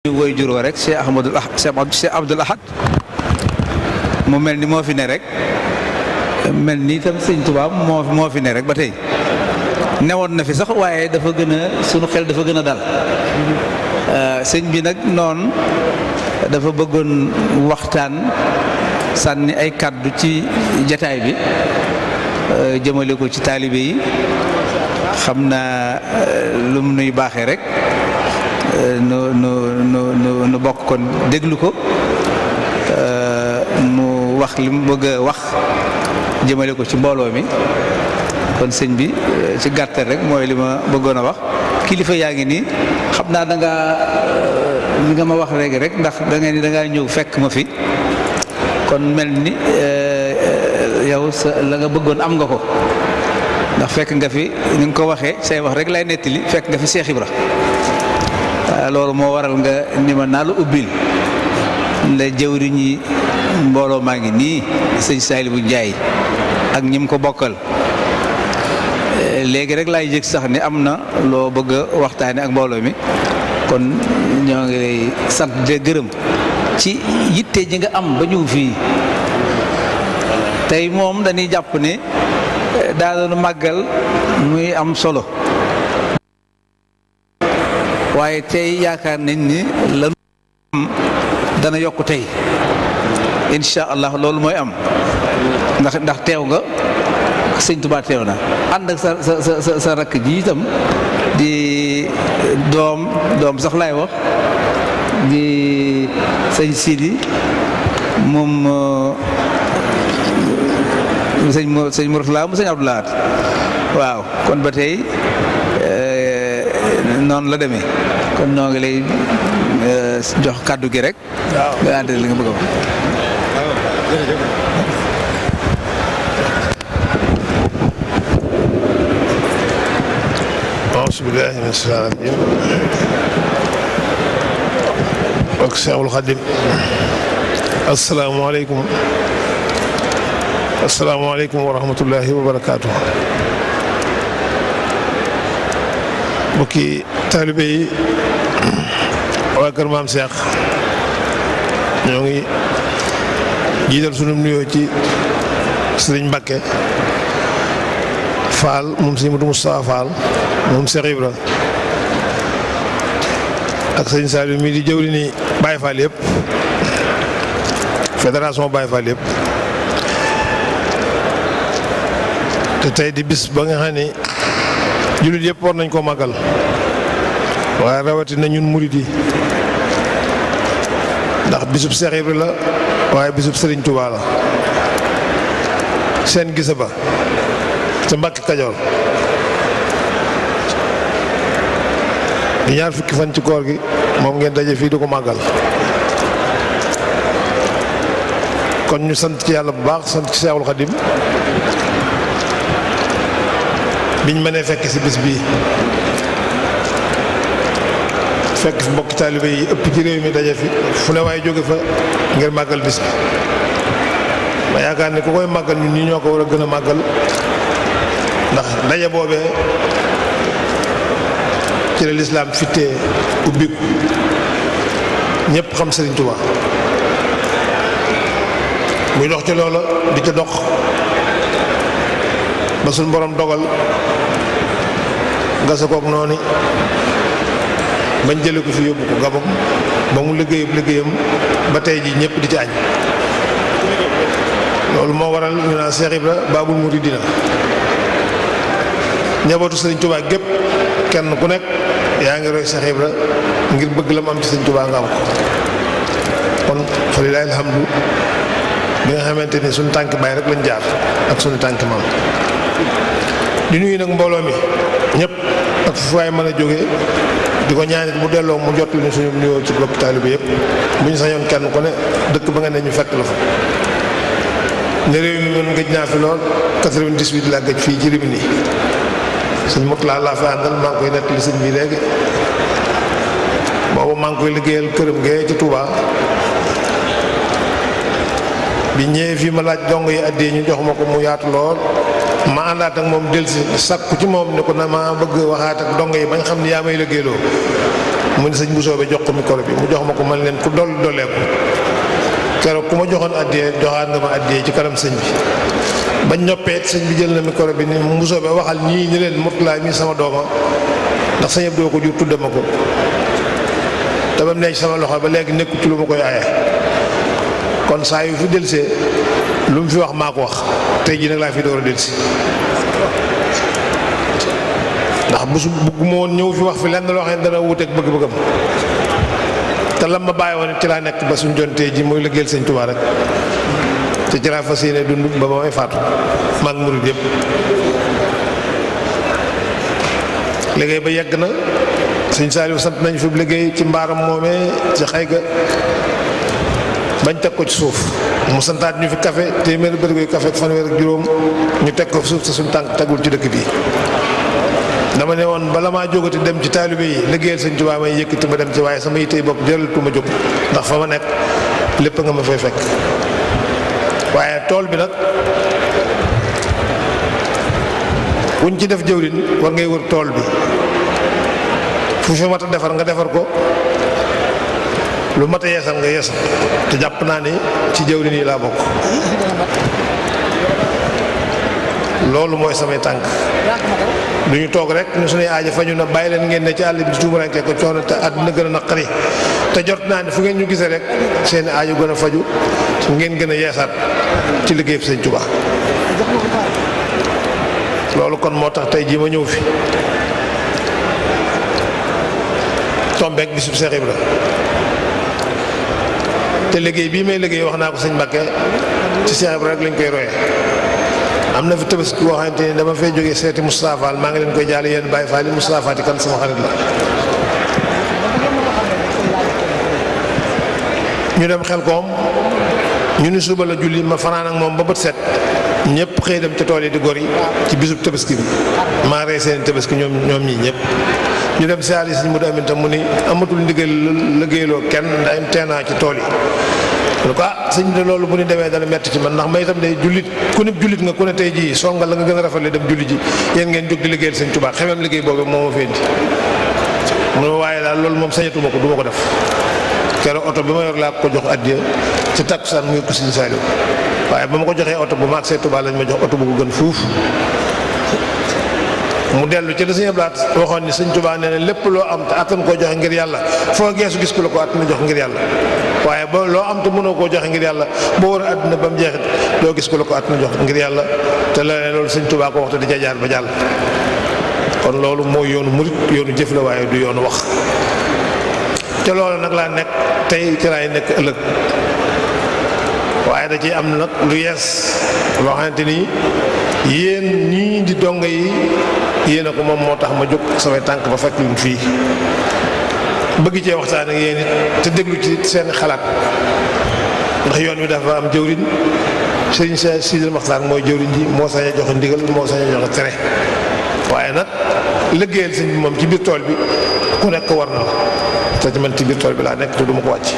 woy jur wa rek Cheikh Abdoul Ahad mu mel ni moo fi ne rek mel ni itam sëñ Tuubaa moo fi ne rek ba tey newoon na fi sax waaye dafa gën a sunu xel dafa gën a dal sëñ bi nag noonu dafa bëggoon waxtaan sànni ay kàddu ci jataay bi jëmale ko ci taalibe yi xam naa lu mu nuy baaxee rek nu bokk kon déglu ko mu wax li mu bëgg a wax jëmale ko ci mbooloo mi kon sëñ bi ci gàttal rek mooy li ma bëggoon a wax kilifa yaa ngi nii xam naa da nga ma wax léegi rek ndax da ngaa ñëw fekk ma fi kon mel ni yow sa la nga bëggoon am nga ko ndax fekk nga fi ni nga ko waxee say wax rek lay nettali fekk nga fi Cheikh Ibra loolu moo waral nga ni ma naa la ubbil la jëwriñi mbooloo maa ngi nii sëñ Saliou Ndiaye ak ñi mu ko bokkal léegi rek laay yëg sax ni am na loo bëgg a waxtaane ak mbooloo mi kon ñoo ngi lay sant de gërëm ci yitte ji nga am ba ñëw fii tey moom dañuy jàpp ne daa doon màggal muy am solo waaye tey yaakaar nañ ni lanu am dana yokk tey incha allah loolu mooy am ndax teew nga sëñ Tuubaa teew na ànd ak sa rakk ji itam di doom sax laay wax di sëñ Sidi moom sëñ Mourtala mu sëñ Abdou Lahad waaw kon ba tey noonu la demee kon noo ngi lay jox kàddu gi rek nga ànd li nga bëgg a wax auzu billaahi mina shaytaani rajiim ak Seexul Xadiim asalaamaaleykum wa rahmatullaahi wa barakaatu. mbokki taalibe yi waa kër maam Cheikh ñoo ngi jiital sunu nuyoo ci sëriñ Mbàkke Fall moom sëriñ Mudu Mustafaa Fall moom Cheikh Ibra ak sëriñ Saliou mii di jëwri ni Baye Fall yëpp fédération Baye Fall yëpp te tey di bis ba nga xam ne jullit yëpp war nañ koo màggal waaye rawatina ñun murid yi ndax bisub Cheikh Ibra la waaye bisub Serigne Touba la seen gisa ba ca Mbàkke Kajoor di ñaar fukki fan ci koor gi moom ngeen daje fii di ko màggal kon ñu sant ci yàlla bu baax sant ci Seexul Xadim biñ mënee fekk ci bis bii fekk fi mbokki taalibe yi ëpp ci réew mi daje fi fu ne waaye jóge fa ngir màggal bis bi ma yaakaar ne ku koy màggal ñun ñi ñoo ko war a gën a màggal ndax daje boobee ci la lislaam fittee ubbiku ñëpp xam Sëriñ Tuubaa muy dox ci loola di ca dox ba suñ borom dogal gasa kook noonu bañ jële ko fi yóbbu ko Gabon ba mu liggéeyam ba tey ji ñëpp di ci añ loolu moo waral ñu naan Cheikh Ibra Baabul Muridiina njabootu Sëriñ Tuubaa gépp kenn ku nekk yaa ngi roy Cheikh Ibra ngir bëgg la mu am ci Sëriñ Tuubaa nga am ko kon fa lillaahi alhamdu bi nga xamante ni suñu tànk baay rek lañ jaar ak suñu tànk maam di nuyu nag mbooloo mi ñëpp ak fu waay mën a jógee di ko ñaanit mu delloo mu jot li suñu nuyoo ci bokk taalibe yëpp bu ñu sañoon kenn ku ne dëkk ba nga ne ñu fekk la fa ne réew mi man gëj naa fi lool 98 laa gëj fii ci Rimini sëñ Mutla laa fi àndal maa ngi koy nettali sëñ bi léegi boobu maa ngi koy liggéeyal këram ngee ci Touba bi ñëwee fii ma laaj dong yi addee ñu jox ma ko mu yaatu lool ma àndaat ak moom delsi sàkku ci moom ne ko na ma bëgg waxaat ak dong yi bañ xam ni yaa may liggéeyloo mu ne sëñ Bousso bi jox ko micro bi mu jox ma ko man leen ku dolleeku keroog ku ma joxoon addiyee joxaat nga ma addiyee ci kanam sëñ bi bañ ñoppee sëñ bi jël na micro bi ni Bousso bi waxal ñii ni leen Mourtala mii sama dooma ndax sëñ Abdou ko jur tudde ma ko te ba mu ne ci sama loxo ba léegi nekku ci lu ma koy aaye kon saa yu fi delsee lu mu fi wax maa ko wax tey jii nag laa fi door a delsi ndax bëgguma woon ñëw fi wax fi lenn loo xam ne dana wuuteeg bëgg-bëggam te lam ma bàyyi woon ci laa nekk ba suñ jontee ji mooy liggéeyal sëñ Tuubaa rek te ci laa fas yéene dund ba may faatu maag murid yëpp liggéey ba yegg na sëñ Saliou sant nañu fi liggéey ci mbaaram moomee ci xay ga bañ teg ko ci suuf mu santaat ñu fi café téeméeri bërigoy café ak fanweer ak juróom ñu teg ko suuf te suñ tànk tegul ci dëkk bi dama ne woon bala maa jógati dem ci taalibe yi liggéeyal sëñ Tuubaa may yëkkati ma dem ci waaye sama yittey bopp jëralatu ma jóg ndax fa ma nekk lépp nga ma fay fekk waaye tool bi nag kuñ ci def jëwriñ war ngay wër tool bi fu fi mat a defar nga defar ko lu mat a yeesal nga yeesal te jàpp naa ni ci jëwriñ yi laa bokk loolu mooy samay tànk du ñu toog rek ñu suñuy aaja fañu na bàyyi leen ngeen ne ci àll bi di tuumuranke ko coono te àddina gën a naqari te jot naa ne fu ngeen ñu gisee rek seeni aajo gën a faju ngeen gën a yeesaat ci liggéeyub sëñ Tuubaa loolu kon moo tax tey jii ma ñëw fi tombeek bisub Seex Ibra te liggéey bii may liggéey wax naa ko sëñ Mbàkke ci Seex Ibra rek lañ koy royee am na fi Tabaski boo xamante ni dama fay jógee seeti Moustapha Fall maa ngi leen koy jaale yéen Baye Fall yi Moustapha Fall kan sama xarit la ñu dem Xelkom ñu ni suba la julli ma fanaan ak moom ba bët set ñëpp xëy dem ca tool yi di gor yi ci bisub Tabaski bi maa rey seen Tabaski ñoom ñii ñëpp ñu dem si àll yi mu amin tam mu ni amatul ndigal liggéeyloo kenn ndayam teenaa ci tool yi en tout cas sëñ bi loolu bu ñu demee dana metti ci man ndax may itam day jullit ku ne jullit nga ku ne tey jii songal la nga gën a rafetlu dem julli ji yéen ngeen jóg di liggéeyal sëñ Tuubaa xemem liggéey boobu moo ma fendi mu waaye daal loolu moom sañatuma ko du ma ko def keroog oto bi ma yor laa ko jox addiya ci takkusaan muy ko sëñ Saliou waaye ba ma ko joxee oto bu ma agsee Tuubaa lañ ma jox oto bu ko gën fuuf mu dellu ci la sëñ Ablaat waxoon ni sëñ Tuubaa nee na lépp loo am te attan koo joxe ngir yàlla foo geesu gis ku la ko attan jox ngir yàlla waaye ba loo am te mënoo koo joxe ngir yàlla boo war a àdduna ba mu jeexit doo gis ku la ko attan jox ngir yàlla te loolu sëñ Tuubaa ko wax te di ca jaar ba jàll kon loolu mooy yoonu murit yoonu jëf la waaye du yoonu wax te loolu nag laa nekk tey ci laay nekk ëllëg waaye da ciy am nag lu yees loo xamante ni yéen ñii di dongo yi yéen a ko moom moo tax ma jóg samay tànk ba fekk luñ fii bëgg cee waxtaan ak yéen it te déglu ci seen xalaat ndax yoon wi dafa am jëwriñ sëriñ Sidil Maxtaar mooy jëwriñ ji moo sañ a joxe ndigal moo sañ a joxe tere waaye nag liggéeyal sëñ bi moom ci biir tool bi ku nekk war na la te ci man ci biir tool bi laa nekk te du ma ko wàcc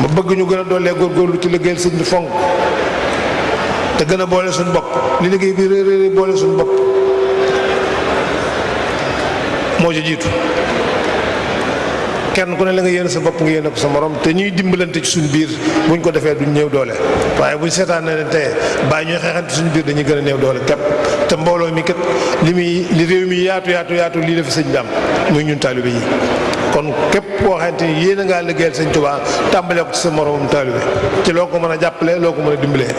ma bëgg ñu gën a doolee góorgóorlu ci liggéeyal sëñ bi fonk te gën a boole suñu bopp li liggéey bi réer boole suñu bopp moo ci jiitu kenn ku ne la nga yéene sa bopp nga yéene ko sa morom te ñuy dimbalante ci suñu biir buñ ko defee duñ néew doole waaye buñ seetaan na leen tey bàyyi ñuy xeexante suñu biir dañuy gën a néew doole képp te mbooloo mi kat li réew mi yaatu lii la fi sëñ bi am muy ñun taalibe yi kon képp koo xamante ni yéen a ngaa liggéeyal sëñ Tuubaa tàmbalee ko ci sa moromam taalibe ci loo ko mën a jàppale loo ko mën a dimbalee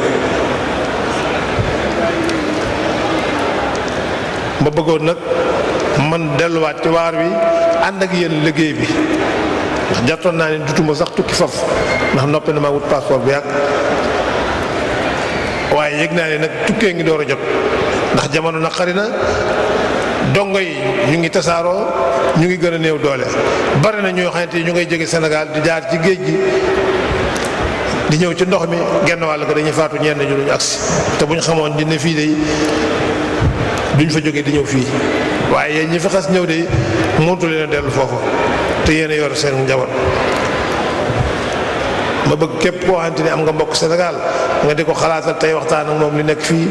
ma bëggoon nag man delluwaat ci waar wi ànd ak yéen liggéey bi ndax jàttoon naa ne dutuma sax tukki faf ndax noppi na ma wut passeport bu yàgg waaye yëg naa ne nag tukkee ngi door a jot ndax jamono naqari na dongo yi ñu ngi tasaaroo ñu ngi gën a néew doole bari na ñoo xamante ni ñu ngay jóge Sénégal di jaar ci géej gi di ñëw ci ndox mi genn wàll ko dañuy faatu ñenn ñu duñu agsi te buñ xamoon dina fii de duñ fa jógee di ñëw fii waaye yéen ñi fi xas ñëw de mënatu leen a dellu foofu te yéen a yor seen njaboot ma bëgg képp koo xamante ni am nga mbokk Sénégal nga di ko xalaatal tey waxtaan ak moom li nekk fii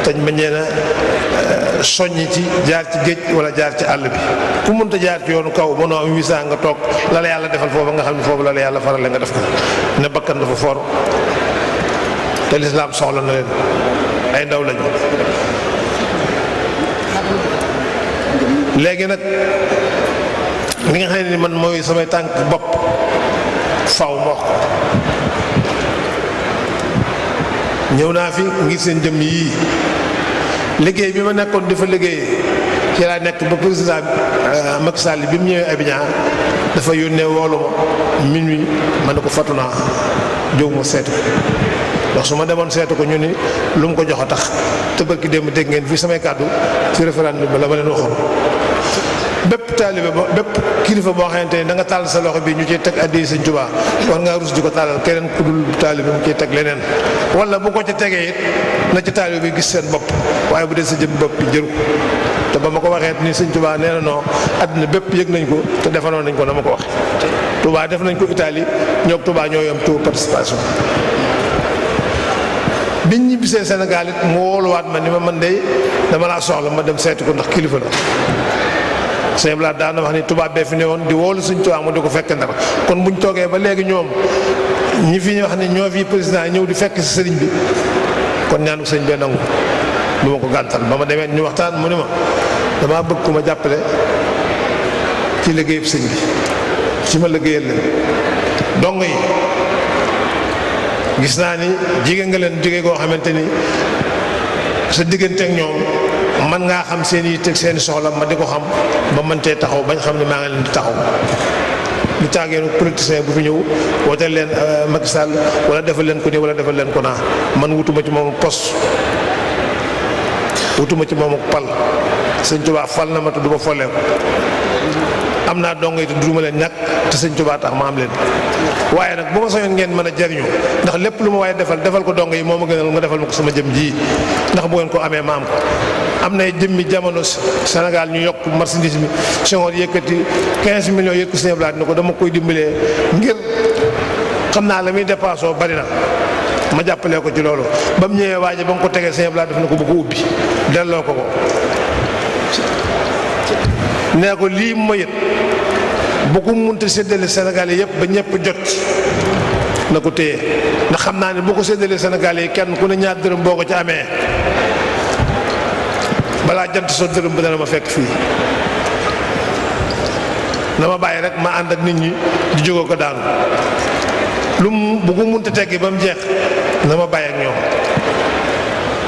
te bañ leen a soññi ci jaar ci géej wala jaar ci àll bi ku mënta jaar ci yoonu kaw mënoo am visa nga toog la la yàlla defal foofu nga xam ne foofu la la yàlla farale nga def ko ne bakkan dafa for te lislaam soxla na leen ay ndaw lañu. léegi nag li nga xam ne ni man mooy samay tànk bopp faw ma wax ko ñëw naa fi ngir seen jëm yii liggéey bi ma nekkoon dafa liggéey ci laa nekk ba président Macky Sall bi mu ñëwee Abidjan dafa yónnee woolu ma minuit ma ne ko fatu naa jóg ma seetu ndax su ma demoon seetu ko ñu ni lu mu ko jox a tax te barki démb dégg ngeen fii samay kàddu ci référendum bi la ma leen waxoon bépp taalibe ba bépp kilifa boo xamante ni da nga tàll sa loxo bi ñu ciy teg addi Sëñ Tuubaa war ngaa rus di ko tàllal keneen ku dul taalibe mu ciy teg leneen wala bu ko ci tegee it na ci taalibe bi gis seen bopp waaye bu dee sa jëm bopp bi jëru te ba ma ko waxee ni Sëñ Tuubaa nee na non àddina bépp yëg nañ ko te defanoon nañ ko na ma ko waxe Touba def nañ ko Italie ñoom Touba ñoo yom taux participation biñ ñibbisee Sénégal it mu wooluwaat ma ni ma man de dama laa soxla ma dem seeti ko ndax kilifa la sëñ Bala daana wax ni tubaab bee fi ne woon di woolu Sëñ Tuubaa mu di ko fekk ndar kon buñ toogee ba léegi ñoom ñi fi wax ne ñoo fi président ñëw di fekk si sëriñ bi kon ñaanu sëñ bee nangu du ma ko gàntal ba ma demee ñu waxtaan mu ne ma damaa bëgg ku ma jàppale ci liggéeyub sëñ bi ci ma liggéeyal leen dong yi gis naa ni jigéen nga leen jigéen koo xamante ni sa diggante ak ñoom man ngaa xam seen yi teg seen soxla ma di ko xam ba mën cee taxaw bañ xam ne maa ngi leen di taxaw lu caageenu politicien bu fi ñëw wooteel leen Macky Sall wala defal leen ko nii wala defal leen ko naa man wutuma ci moom poste wutuma ci moom pal Sëñ Tuubaa fal na ma te du ma follee ko am naa dong yi te duma leen ñàkk te Sëñ Tuubaa tax ma am leen waaye nag bu ma soñoon ngeen mën a jariñu ndax lépp lu ma waaye defal ko dong yi moo ma gënal nga defal ma ko sama jëm ji ndax bu ngeen ko amee ma am ko am nay jëmmi jamono Sénégal ñu yokk marchandise mi Senghor yëkkati 15 millions yëkk Sëñ Blaat ni ko dama koy dimbalee ngir xam naa la muy dépassé bari na ma jàppalee ko ci loolu ba mu ñëwee waaje ba nga ko tegee Sëñ Blaat def na ko bu ko ubbi delloo ko nee ko lii ma yët bu ko munta séddale Sénégal yi yëpp ba ñëpp jot na ko téye ndax xam naa ne bu ko séddalee Sénégal yi kenn ku ne ñaar dërëm boo ko ci amee balaa jant soo dërëm bi dana ma fekk fii na ma bàyyi rek ma ànd ak nit ñi di jógoo ko daanu lu mu bu ko munta teggi ba mu jeex na ma bàyyi ak ñoom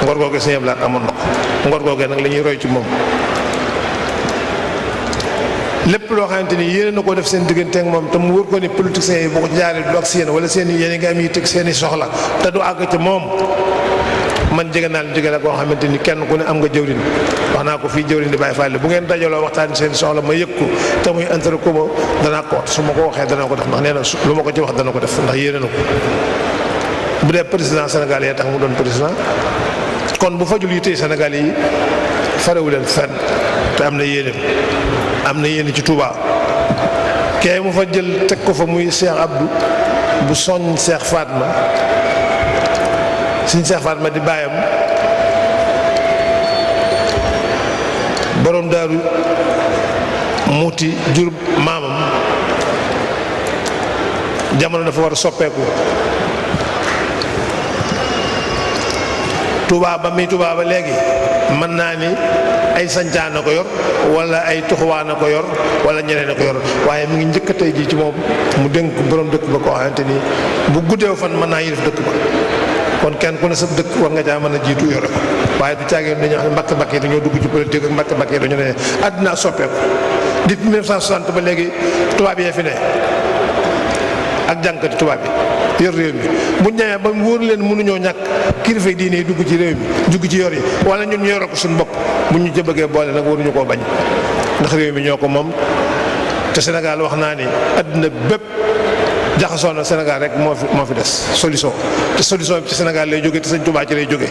ngor googu Sëñ Blaat amoon na ko ngor googu nag la ñuy roy ci moom lépp loo xamante ni yéene na koo def seen diggante ak moom te mu wër ko ni politiciens yi boo ko jaaree du ak si yéen wala seen i yéen nga am yi teg seen i soxla te du àgg ci moom man jege naa leen jege la koo xamante ni kenn ku ne am nga jëwriñ wax naa ko fii jëwriñ di bàyyi fàlle bu ngeen dajaloo waxtaan seen soxla ma yëg ko te muy intérêt commun danaa ko su ma ko waxee dana ko def ndax nee na lu ma ko ci wax dana ko def ndax yéene na ko bu dee président Sénégal yi tax mu doon président kon bu fajul yi tey Sénégal yi farewu leen fenn te am na yéeneem am na yéene ci Touba kee mu fa jël teg ko fa muy Cheikh Abdou bu soñ Cheikh Fatma suñ Cheikh Fatma di bàyyam borom daaru muuti jur maamam jamono dafa war a soppeeku Touba ba muy Touba ba léegi mën naa ni ay sancaan na ko yor wala ay tuxuwaan na ko yor wala ñeneen na ko yor waaye mu ngi njëkk a tey jii ci moom mu dénk borom dëkk ba koo xamante ni bu guddeew fan mën naa yilif dëkk ba kon kenn ku ne sa dëkk war nga caa mën a jiitu yore ko waaye du caagee dañoo xam ne mbakk-mbakk yi dañoo dugg ci politique ak mbakk-mbakk yi dañoo ne àddina soppeeku depuis 1960 ba léegi tubaab yee fi ne ak jànkati tubaab yi yor réew mi bu ñu ñëwee ba mu wóor leen mënuñoo ñàkk kilifa yi diine yi dugg ci réew mi dugg ci yor yi wala ñun ñu yoroo ko suñu bopp bu ñu ca bëggee boole nag waruñu koo bañ ndax réew mi ñoo ko moom te Sénégal wax naa ni àddina bépp jaxasoo na Sénégal rek moo fi des solution te solution bi ci Sénégal lay jóge te Sëñ Tuubaa ci lay jóge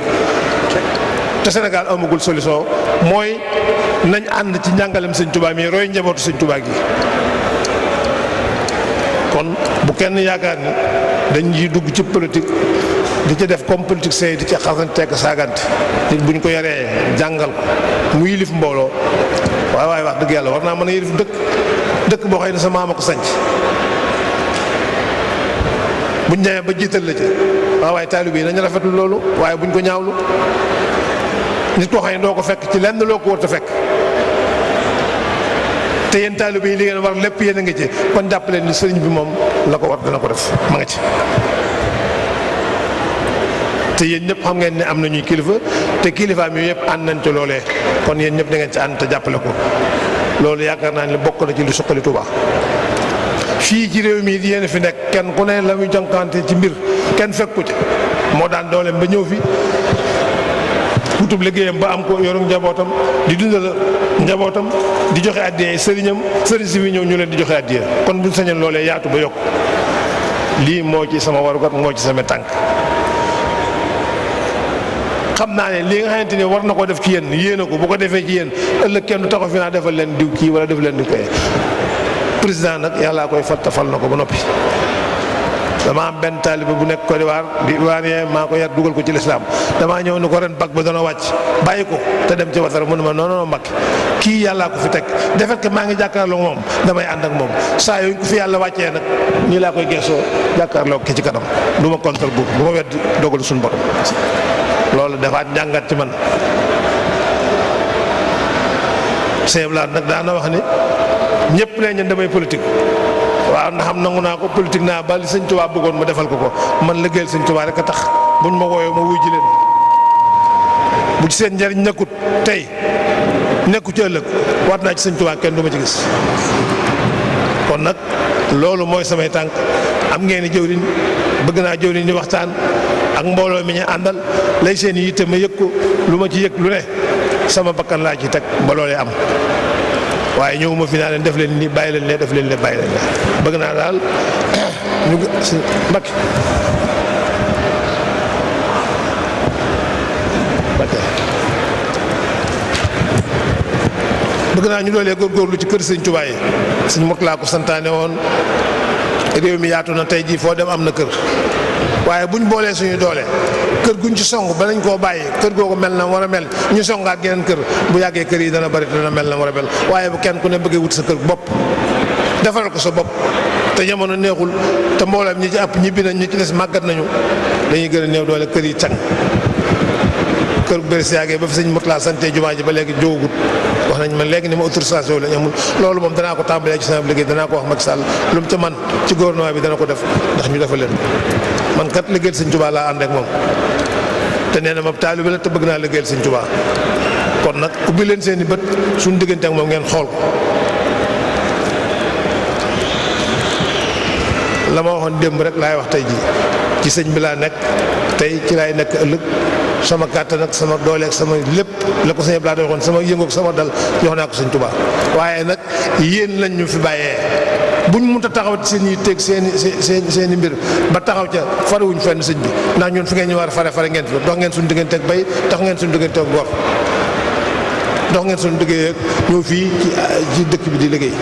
te Sénégal amagul solution mooy nañ ànd ci njàngalem Sëñ Tuubaa mi roy njabootu Sëñ Tuubaa gi kon bu kenn yaakaar ni dañ ciy dugg ci politique di ca def comme politique di ca xasante ak saagante nit bu ñu ko yaree jàngal ko mu yilif mbooloo waaye wax dëgg yàlla war naa mën a yilif dëkk boo xëy ne sa maama ko sanc buñ demee ba jiital la ca waaye taalibe yi nañu rafetlu loolu waaye buñ ko ñaawlu nit koo xam ne doo ko fekk ci lenn loo ko war a fekk te yéen taalibe yi li ngeen war lépp yéen a ngi ci kon jàppaleen ni sëriñ bi moom la ko war dana ko def ma nga ci. te yéen ñëpp xam ngeen ne am na ñuy kilifa te kilifaam yooyu yëpp ànd nañ ci loolee kon yéen ñëpp da ngeen ci ànd te jàppale ko loolu yaakaar naa ne bokk na ci lu suqali Tuubaa fii ci réew mi yéen a fi nekk kenn ku ne la muy jonkante ci mbir kenn fekku ci moo daan dooleem ba ñëw fi wutub liggéeyam ba am ko yoru njabootam di dundal njabootam di joxe addiya sëriñ si fi ñëw ñu leen di joxe addiya kon buñ sañoon loolee yaatu ba yokk lii moo ci sama warugat moo ci sama tànk xam naa ne li nga xamante ni war na ko def ci yéen yéene ko bu ko defee ci yéen ëllëg kenn du taxaw fi naa defal leen diw kii wala def leen diw koy président nag yàllaa koy fal na ko ba noppi dama am benn taalibe bu nekk Côte d'Ivoire di Ivoirien maa ko yar dugal ko ci lislaam damaa ñëw ni ko ren bag ba dana wàcc bàyyi ko te dem ci watara mu ne ma non Mbàkke kii yàllaa ko fi teg defet que maa ngi jàkkaarloo moom damay ànd ak moom saa yooyu ko fi yàlla wàccee nag nii laa koy geesoo jàkkaarloo ki ci kanam du ma contre bu ma wedd dogal suñu borom loolu dafa jàngat ci man sëñ Blanc nag daana wax ni ñëpp ne ñun damay politique waaw ndax xam nangu naa ko politique naa ba li sëñ Tuubaa bëggoon ma defal ko man liggéeyal sëñ Tuubaa rek a tax buñ ma wooyoo ma wuy ji leen bu ci seen njariñ nekkut tey nekku ci ëllëg waat naa ci sëñ Tuubaa kenn du ma ci gis kon nag loolu mooy samay tànk am ngeen i jëwriñ bëgg naa jëwriñ di waxtaan ak mbooloo mi ñu àndal lay seen i yitte ma yëg ko lu ma ci yëg lu ne sama bakkan laa ci teg ba loolee am waaye ñëwuma fi naa leen def leen nii bàyyi leen ne def leen ne bàyyi leen ne bëgg naa daal ñu si Mbakke bëgg naa ñu doolee góorgóorlu ci kër sëñ Tuubaa yi sëñ Murtala ko santaane woon réew mi yaatu na tey jii foo dem am na kër waaye buñ boolee suñu doole kër guñ ci song ba nañ koo bàyyi kër googu mel na war a mel ñu songaat geneen kër bu yàggee kër yi dana bari dana mel na war a mel waaye bu kenn ku ne bëggee wut sa kër bopp defaral ko sa bopp te jamono neexul te mboolem ñi ci ëpp ñibbi nañ ñi ci des màggat nañu dañuy gën a néew doole kër yi càng kër bu bëri si yàggee ba fi sëñ Murtala sante jumaa ji ba léegi jóogut wax nañ ma léegi ni ma autorisation lañ amul loolu moom danaa ko tàmbalee ci sama liggéey danaa ko wax Macky Sall lu mu ca man ci gouvernement bi dana ko def ndax ñu defal leen man kat liggéeyal sëñ Tuubaa laa ànd ak moom te nee na ma taalibe la te bëgg naa liggéeyal sëñ Tuubaa kon nag ubbi leen seen i bët suñu diggante ak moom ngeen xool ko la ma waxoon démb rek laay wax tey jii ci sëñ bi laa nekk tey ci laay nekk ëllëg sama kàttan ak sama doole ak sama lépp la ko sëñ bi laa doon waxoon sama yëngu ak sama dal jox naa ko sëñ Tuubaa waaye nag yéen lañ ñu fi bàyyee buñ mënut a taxaw ci seen i teg seen i mbir ba taxaw ca farewuñ fenn sëñ bi ndax ñun fi ngeen ñu war a fare ngeen fi dox ngeen suñu diggante ak bay dox ngeen suñu diggante ak gor dox ngeen suñu diggante ak ñëw fii ci dëkk bi di liggéey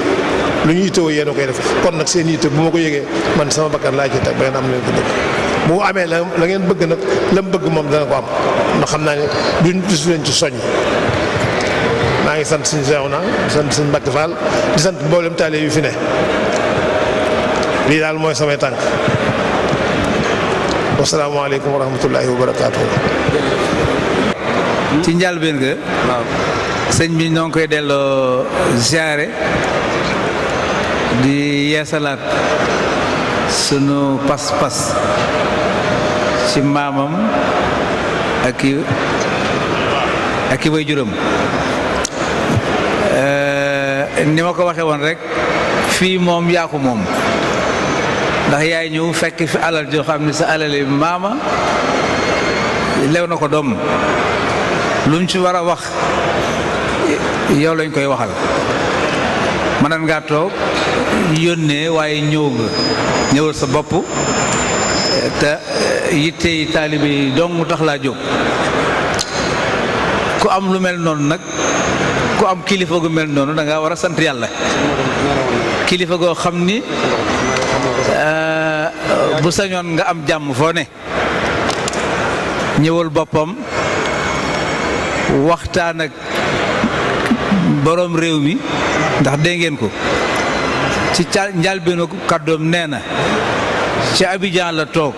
lu ñu yittewoo yéen a koy def kon nag seen yitte bu ma ko yëgee man sama bakkan laa ci teg ba ngeen am leen ko dëgg bu amee la ngeen bëgg nag la mu bëgg moom dana ko am ndax xam naa ne duñ gis leen ci soññ maa ngi sant suñu Seexuna di sant suñu Mbàkke Fall di sant mboolem taale yu fi ne lii daal mooy samay tànk wasalaamaaleykum wa rahmatullahi wa barakaatu. ci njëlbéen ga waaw sëñ bi ñoo ngi koy delloo ziare di yeesalaat sunu pas-pas ci maamam ak i way juróom ni ma ko waxee woon rek fii moom yaa ko moom ndax yaay ñëw fekk fi alal joo xam ne sa alali maama lew na ko doom luñ ci war a wax yow lañ koy waxal mënan ngaa toog yónnee waaye ñëwal sa bopp te yitte yi taalibe yi dong tax laa jóg ku am lu mel noonu nag ku am kilifa gu mel noonu da ngaa war a sant yàlla kilifa goo xam ni bu sañoon nga am jàmm foo ne ñëwal boppam waxtaan ak boroom réew mi ndax dégg ngeen ko ci njëlbéenu kàddoom nee na ci Abidjan la toog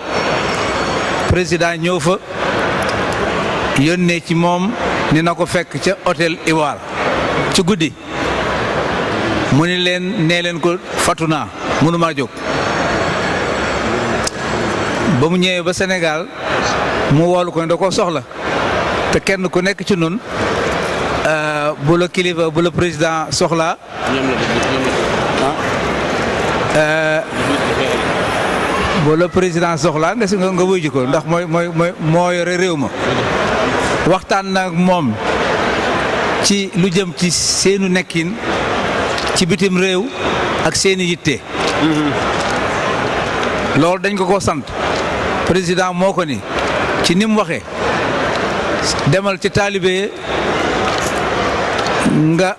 président ñëw fa yónnee ci moom ni na ko fekk ca hôtel Ivoire ci guddi mu ni leen nee leen ko fatu naa mënumaa jóg ba mu ñëwee ba Sénégal mu woolu ko ne da koo soxla te kenn ku nekk ci nun bu la kilifa bu la président soxlaa bu la président soxlaa nga wuy ji ko ndax moo yore réew ma waxtaan nag moom ci lu jëm ci seenu nekkin ci bitim réew ak seeni yitte loolu dañ ko sant président moo ko ni ci ni mu waxee demal ci taalibe nga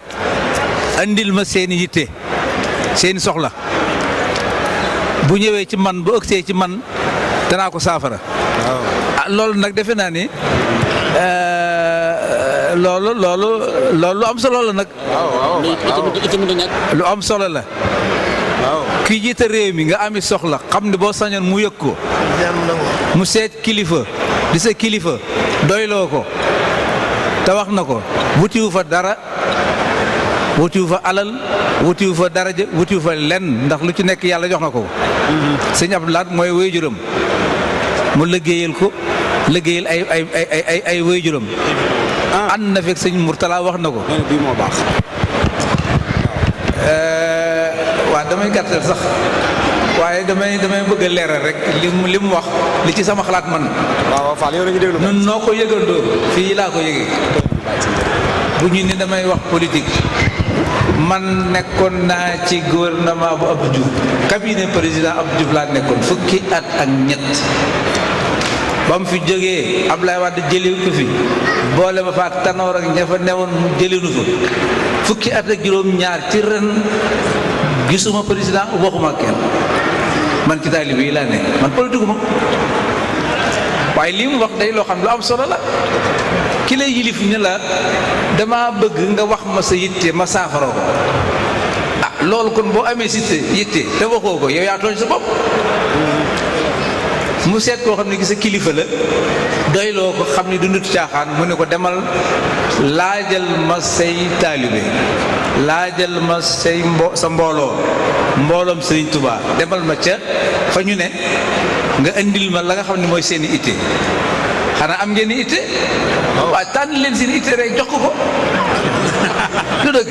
andil ma seeni yitte seeni soxla bu ñëwee ci man bu ëgsee ci man danaa ko saafara loolu nag defe naa ni loolu lu am solo la nag lu am solo la kii jiite réew mi nga ami soxla xam ne boo sañoon mu yëg ko mu seet kilifa di sa kilifa doyloo ko te wax na ko wutiwu fa dara wutiwu fa alal wutiwu fa daraja wutiwu fa lenn ndax lu ci nekk yàlla jox na ko sëñ Abdou Lahad mooy waajuram mu liggéeyal ko liggéeyal ay waajuram ànd na fekk sëñ Mourtala wax na ko bii moo baax waaw damay gàttal sax waaye damay bëgg a leeral rek li mu wax li ci sama xalaat man waaw Fall yow la ñu déglu nun noo ko yëgandoo fii laa ko yëgee bu ñu ni damay wax politique man nekkoon naa ci gouvernement bu Abdou Diouf cabinet président Abdou Diouf laa nekkoon fukki at ak ñett ba mu fi jógee Abdoulaye Wade jëlee ko fi boole ma fa ak Tanor ak ña fa newoon mu jëleenu fa fukki at ak juróom-ñaar ci ren gisuma président waxuma kenn man ci taalibe yi laa ne man politique ma waaye lii mu wax day loo xam lu am solo la ki lay yilif ni la dama bëgg nga wax ma sa yitte ma saafara ko loolu kon boo amee si yitte te waxoo ko yow yaa tooñ sa bopp mu seet koo xam ne gi sa kilifa la doyloo ko xam ne du nit caaxaan mu ne ko demal laajal ma say taalibe laajal ma say sa mbooloom Sëriñ Tuubaa demal ma ca fa ñu ne nga indil ma la nga xam ne mooy seeni itte xanaa am ngeen itte waaye tànn leen seen itte rek jox ko lu dëgg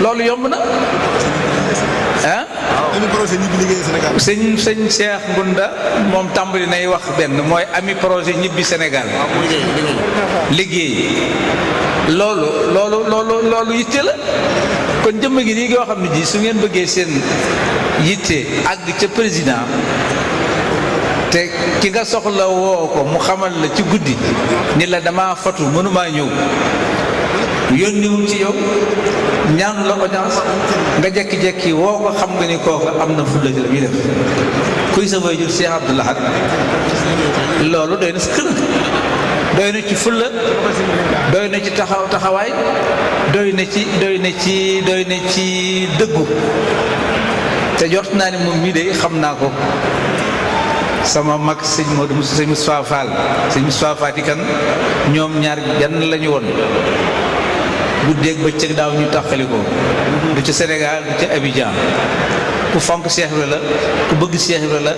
loolu yomb na ah sëñ Cheikh Ngunda moom tàmbali nay wax benn mooy ami projet ñibbi Sénégal liggéey loolu yitte la kon jëmm gi nii nga xam ne ji su ngeen bëggee seen yitte àgg ca président te ki nga soxla woo ko mu xamal la ci guddi ni la dama fatu mënumaa ñëw yónniwul ci yow ñaanu la audience nga jekki-jekki woo ko xam nga ni kooku am na fulla ci la muy def kuy sa waajur Cheikh Abdou Lahad loolu doy na sa kër doy na ci fulla doy na ci taxawaay doy na ci dëggu te jot naa ni moom mii de xam naa ko sama mag sëñ Moustapha Fall sëñ Moustapha Fatikan ñoom ñaar benn lañu woon guddeeg bëccëg daaw ñu taxali ko du ci Sénégal du ci Abidjan ku fonk Cheikh Ibra la ku bëgg Cheikh Ibra la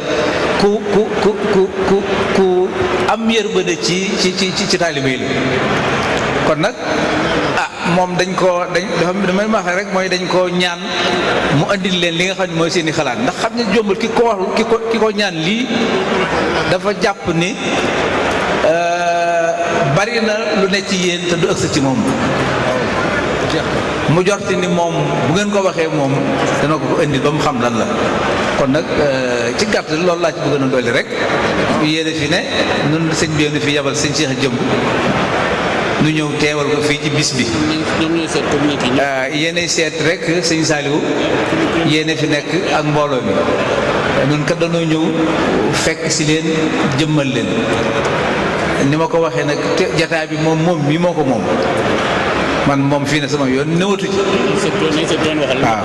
ku am yërmande ci taalibe yi la kon nag moom damay wax rek mooy dañ koo ñaan mu andil leen li nga xam ne mooy seeni xalaat ndax xam ne jombul ki ko ñaan lii dafa jàpp ni bari na lu ne ci yéen te du ëgsi ci moom mu jorti ni moom bu ngeen ko waxee moom dana ko indil ba mu xam lan la kon nag ci gàttal loolu laa ci bëgg na dolli rek yéene fi ne nun sëñ bi yéene fi yabal sëñ Cheikh Jëmb nu ñëw teewal ko fii ci bis bi yéene seet rek sëñ Saliou yéene fi nekk ak mbooloo mi nun kat dañoo ñëw fekk si leen jëmmal leen ni ma ko waxee nag te jataay bi moom mii moo ko moom man moom fii ne sama yoon nëwatu ci waaw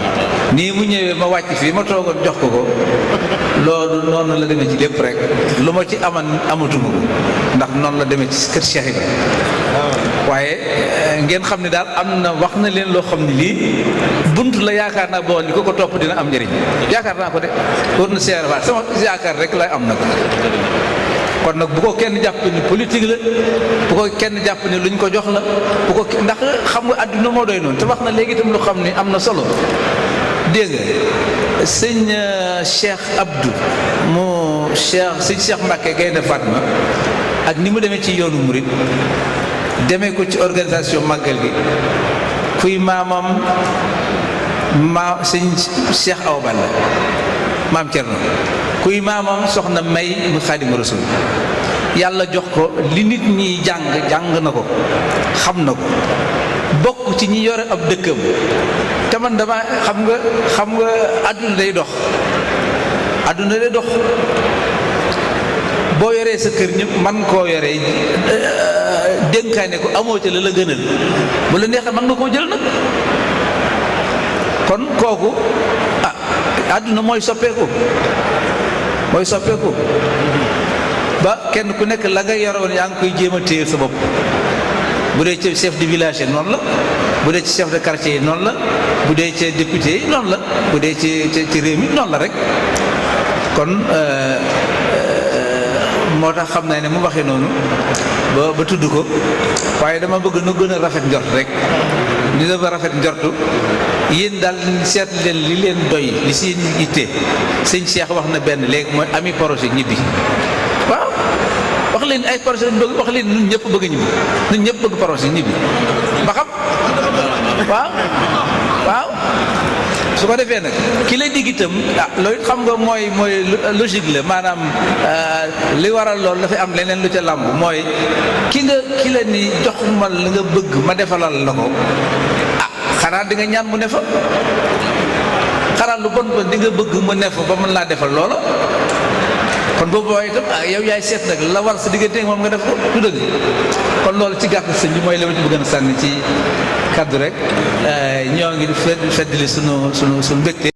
nii mu ñëwee ma wàcc fii ma toogoon jox ko loolu noonu la demee ci lépp rek lu ma ci amatuma ko ndax noonu la demee ci kër Cheikh Ibra waaye ngeen xam ne daal am na wax na leen loo xam ne lii bunt la yaakaar naa boo li ko topp dina am njëriñ yaakaar naa ko de war na seer waat sama yaakaar rek lay am nag kon nag bu ko kenn jàpp ni politique la bu ko kenn jàpp ni luñ ko jox la bu ko ndax xam nga àdduna moo doy noonu te wax na léegi itam lu xam ni am na solo dégg nga sëñ Cheikh Abdou mu sëñ Cheikh Mbacke Gaynde Fatma ak ni mu demee ci yoonu murit demee ko ci organisation màggal gi kuy maamam sëñ Cheikh Awa Balla maam Thierno kuy maamam soxna May mu Xaadimu Rasuul yàlla jox ko li nit ñi jàng na ko xam na ko bokk ci ñi yore ab dëkkam te man dama xam nga àdduna day dox boo yoree sa kër ñëpp man koo yoree dénkaane ko amoo ca la gënal bu la neexee mën nga koo jël nag kon kooku àdduna mooy soppeeku ba kenn ku nekk la nga yoroon yaa ngi koy jéem a téye sa bopp bu dee ci chef de village yi noonu la bu dee ci chef de quartier yi noonu la bu dee ci député yi noonu la bu dee ci réew mi noonu la rek kon moo tax xam naa ne mu waxee noonu ba tudd ko waaye dama bëgg nu gën a rafet njort rek ni dafa rafet njortu yéen daal seet leen li leen doy li si yitte sëñ Cheikh wax na benn léegi mooy ami projet ñibbi waaw wax leen ay projet bëgg wax leen ñun ñëpp bëgg ñibbi ñun ñëpp bëgg projet ñibbi ba xam waaw su ko defee nag ki lay digg itam loolu xam nga mooy logique la maanaam li waral loolu dafay am leneen lu ca làmb mooy ki la ni jox ma la nga bëgg ma defalal la ko xanaa di nga ñaan mu ne fa xanaa lu bon di nga bëgg mu ne fa ba mën laa defal loola kon boobu waaye itam yow yaay seet nag la war sa diggante moom nga def ko du dëgg kon loolu ci gàtt sëñ bi mooy li ma ci bëgg a sànni ci kaddu rek ñoo ngi feddali sunu mbégte